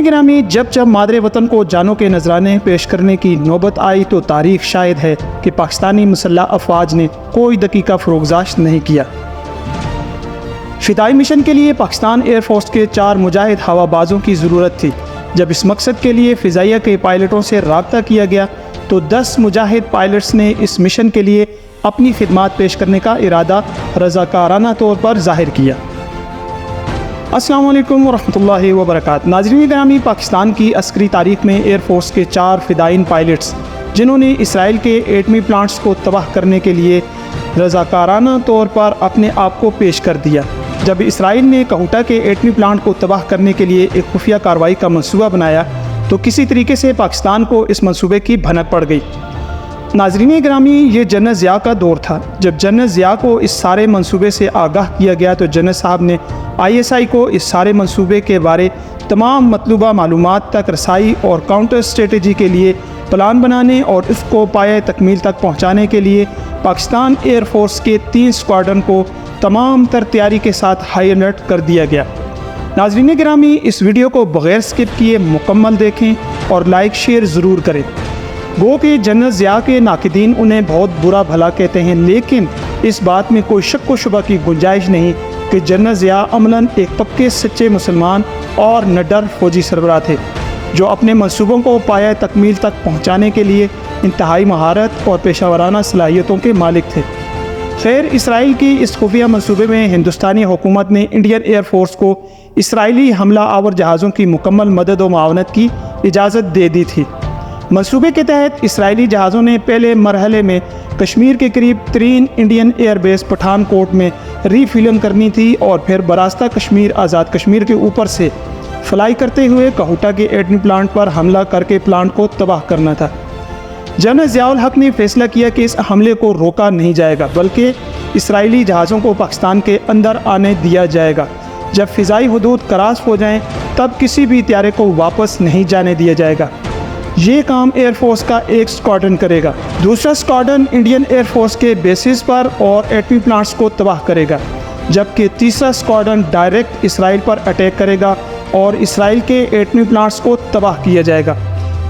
گرامی، جب مادر وطن کو جانوں کے نذرانے پیش کرنے کی نوبت آئی تو تاریخ شاہد ہے کہ پاکستانی مسلح افواج نے کوئی دقیقہ فروگزاشت نہیں کیا۔ فضائی مشن کے لیے پاکستان ایئر فورس کے 4 مجاہد ہوا بازوں کی ضرورت تھی۔ جب اس مقصد کے لیے فضائیہ کے پائلٹوں سے رابطہ کیا گیا تو 10 مجاہد پائلٹس نے اس مشن کے لیے اپنی خدمات پیش کرنے کا ارادہ رضاکارانہ طور پر ظاہر کیا۔ السلام علیکم ورحمۃ اللہ وبرکاتہ۔ ناظرین گرامی، پاکستان کی عسکری تاریخ میں ایئر فورس کے 4 فدائین پائلٹس جنہوں نے اسرائیل کے ایٹمی پلانٹس کو تباہ کرنے کے لیے رضاکارانہ طور پر اپنے آپ کو پیش کر دیا۔ جب اسرائیل نے کہوٹا کے ایٹمی پلانٹ کو تباہ کرنے کے لیے ایک خفیہ کارروائی کا منصوبہ بنایا تو کسی طریقے سے پاکستان کو اس منصوبے کی بھنک پڑ گئی۔ ناظرین گرامی، یہ جنرل ضیاء کا دور تھا۔ جب جنرل ضیاء کو اس سارے منصوبے سے آگاہ کیا گیا تو جنرل صاحب نے ISI کو اس سارے منصوبے کے بارے تمام مطلوبہ معلومات تک رسائی اور کاؤنٹر اسٹریٹجی کے لیے پلان بنانے اور اس کو پایہ تکمیل تک پہنچانے کے لیے پاکستان ایئر فورس کے 3 اسکواڈرن کو تمام تر تیاری کے ساتھ ہائی الرٹ کر دیا گیا۔ ناظرین گرامی، اس ویڈیو کو بغیر سکپ کیے مکمل دیکھیں اور لائک شیئر ضرور کریں۔ گو کہ جنرل ضیاء کے ناقدین انہیں بہت برا بھلا کہتے ہیں، لیکن اس بات میں کوئی شک و شبہ کی گنجائش نہیں کہ جنرل ضیاء عملاً ایک پکے سچے مسلمان اور نڈر فوجی سربراہ تھے جو اپنے منصوبوں کو پایہ تکمیل تک پہنچانے کے لیے انتہائی مہارت اور پیشہ ورانہ صلاحیتوں کے مالک تھے۔ خیر، اسرائیل کی اس خفیہ منصوبے میں ہندوستانی حکومت نے انڈین ایئر فورس کو اسرائیلی حملہ آور جہازوں کی مکمل مدد و معاونت کی اجازت دے دی تھی۔ منصوبے کے تحت اسرائیلی جہازوں نے پہلے مرحلے میں کشمیر کے قریب ترین انڈین ایئر بیس پٹھان کوٹ میں ری فیلنگ کرنی تھی اور پھر براستہ کشمیر آزاد کشمیر کے اوپر سے فلائی کرتے ہوئے کہوٹا کے ایٹمی پلانٹ پر حملہ کر کے پلانٹ کو تباہ کرنا تھا۔ جنرل ضیاء الحق نے فیصلہ کیا کہ اس حملے کو روکا نہیں جائے گا بلکہ اسرائیلی جہازوں کو پاکستان کے اندر آنے دیا جائے گا۔ جب فضائی حدود کراس ہو جائیں تب کسی بھی طیارے کو واپس نہیں جانے دیا جائے گا۔ یہ کام ایئر فورس کا ایک اسکواڈرن کرے گا، دوسرا اسکواڈرن انڈین ایئر فورس کے بیسز پر اور ایٹمی پلانٹس کو تباہ کرے گا، جبکہ تیسرا اسکواڈرن ڈائریکٹ اسرائیل پر اٹیک کرے گا اور اسرائیل کے ایٹمی پلانٹس کو تباہ کیا جائے گا۔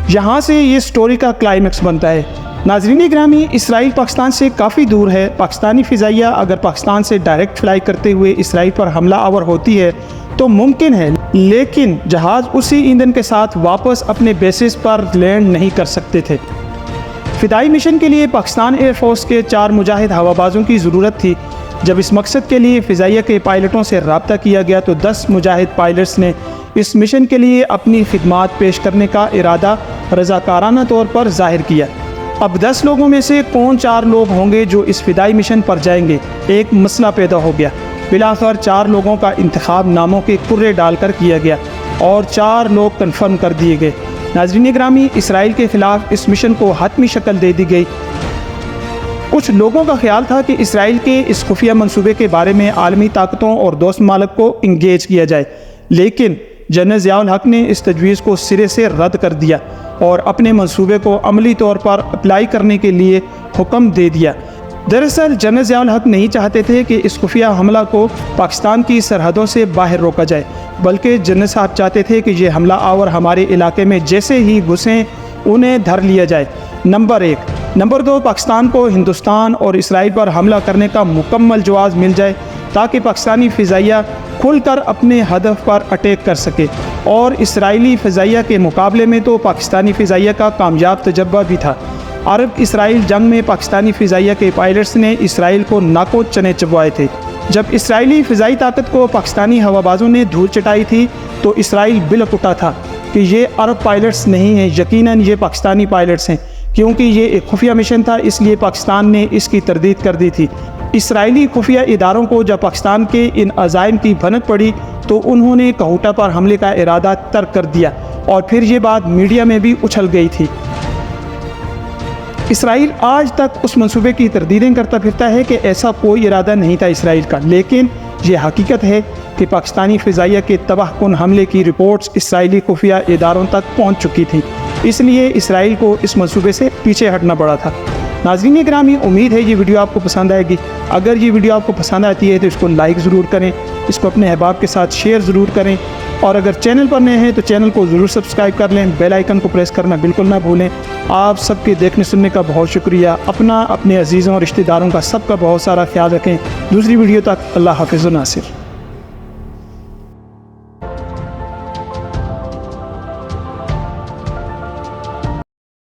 یہاں سے یہ سٹوری کا کلائمیکس بنتا ہے۔ ناظرین گرامی، اسرائیل پاکستان سے کافی دور ہے۔ پاکستانی فضائیہ اگر پاکستان سے ڈائریکٹ فلائی کرتے ہوئے اسرائیل پر حملہ آور ہوتی ہے تو ممکن ہے، لیکن جہاز اسی ایندھن کے ساتھ واپس اپنے بیسز پر لینڈ نہیں کر سکتے تھے۔ فضائی مشن کے لیے پاکستان ایئر فورس کے 4 مجاہد ہوا بازوں کی ضرورت تھی۔ جب اس مقصد کے لیے فضائیہ کے پائلٹوں سے رابطہ کیا گیا تو 10 مجاہد پائلٹس نے اس مشن کے لیے اپنی خدمات پیش کرنے کا ارادہ رضاکارانہ طور پر ظاہر کیا۔ اب 10 لوگوں میں سے کون 4 لوگ ہوں گے جو اس فضائی مشن پر جائیں گے؟ ایک مسئلہ پیدا ہو گیا۔ بلاخر 4 لوگوں کا انتخاب ناموں کے کرے ڈال کر کیا گیا اور 4 لوگ کنفرم کر دیے گئے۔ ناظرین گرامی، اسرائیل کے خلاف اس مشن کو حتمی شکل دے دی گئی۔ کچھ لوگوں کا خیال تھا کہ اسرائیل کے اس خفیہ منصوبے کے بارے میں عالمی طاقتوں اور دوست ممالک کو انگیج کیا جائے، لیکن جنرل ضیاء الحق نے اس تجویز کو سرے سے رد کر دیا اور اپنے منصوبے کو عملی طور پر اپلائی کرنے کے لیے حکم دے دیا۔ دراصل جنرل ضیاء الحق نہیں چاہتے تھے کہ اس خفیہ حملہ کو پاکستان کی سرحدوں سے باہر روکا جائے، بلکہ جنرل صاحب چاہتے تھے کہ یہ حملہ آور ہمارے علاقے میں جیسے ہی گھسیں انہیں دھر لیا جائے۔ نمبر 1۔ نمبر 2، پاکستان کو ہندوستان اور اسرائیل پر حملہ کرنے کا مکمل جواز مل جائے تاکہ پاکستانی فضائیہ کھل کر اپنے ہدف پر اٹیک کر سکے، اور اسرائیلی فضائیہ کے مقابلے میں تو پاکستانی فضائیہ کا کامیاب تجربہ بھی تھا۔ عرب اسرائیل جنگ میں پاکستانی فضائیہ کے پائلٹس نے اسرائیل کو ناکو چنے چبوائے تھے۔ جب اسرائیلی فضائی طاقت کو پاکستانی ہوا بازوں نے دھول چٹائی تھی تو اسرائیل بلک اٹھا تھا کہ یہ عرب پائلٹس نہیں ہیں، یقیناً یہ پاکستانی پائلٹس ہیں۔ کیونکہ یہ ایک خفیہ مشن تھا اس لیے پاکستان نے اس کی تردید کر دی تھی۔ اسرائیلی خفیہ اداروں کو جب پاکستان کے ان عزائم کی بھنک پڑی تو انہوں نے کہوٹا پر حملے کا ارادہ ترک کر دیا اور پھر یہ بات میڈیا میں بھی اچھل گئی تھی۔ اسرائیل آج تک اس منصوبے کی تردیدیں کرتا پھرتا ہے کہ ایسا کوئی ارادہ نہیں تھا اسرائیل کا، لیکن یہ حقیقت ہے کہ پاکستانی فضائیہ کے تباہ کن حملے کی رپورٹس اسرائیلی خفیہ اداروں تک پہنچ چکی تھیں، اس لیے اسرائیل کو اس منصوبے سے پیچھے ہٹنا پڑا تھا۔ ناظرین گرامی، امید ہے یہ ویڈیو آپ کو پسند آئے گی۔ اگر یہ ویڈیو آپ کو پسند آتی ہے تو اس کو لائک ضرور کریں اس کو اپنے احباب کے ساتھ شیئر ضرور کریں، اور اگر چینل پر نئے ہیں تو چینل کو ضرور سبسکرائب کر لیں، بیل آئیکن کو پریس کرنا بالکل نہ بھولیں۔ آپ سب کے دیکھنے سننے کا بہت شکریہ۔ اپنا، اپنے عزیزوں اور رشتہ داروں کا سب کا بہت سارا خیال رکھیں۔ دوسری ویڈیو تک اللہ حافظ و ناصر۔